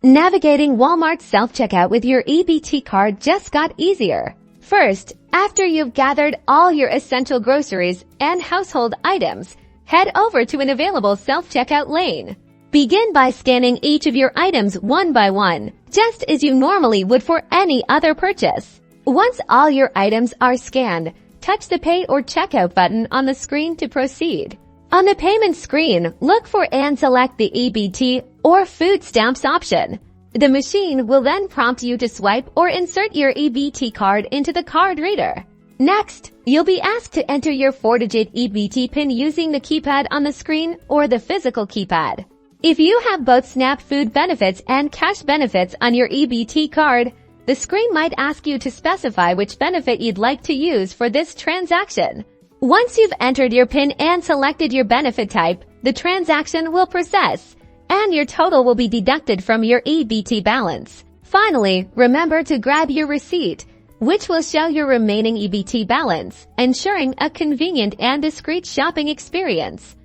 Navigating Walmart Self-Checkout with your EBT card just got easier. First, after you've gathered all your essential groceries and household items, head over to an available self-checkout lane. Begin by scanning each of your items one by one, just as you normally would for any other purchase. Once all your items are scanned, touch the Pay or Checkout button on the screen to proceed. On the payment screen, look for and select the EBT or food stamps option. The machine will then prompt you to swipe or insert your EBT card into the card reader. Next, you'll be asked to enter your 4-digit EBT PIN using the keypad on the screen or the physical keypad. If you have both SNAP food benefits and cash benefits on your EBT card, the screen might ask you to specify which benefit you'd like to use for this transaction. Once you've entered your PIN and selected your benefit type, the transaction will process, and your total will be deducted from your EBT balance. Finally, remember to grab your receipt, which will show your remaining EBT balance, ensuring a convenient and discreet shopping experience.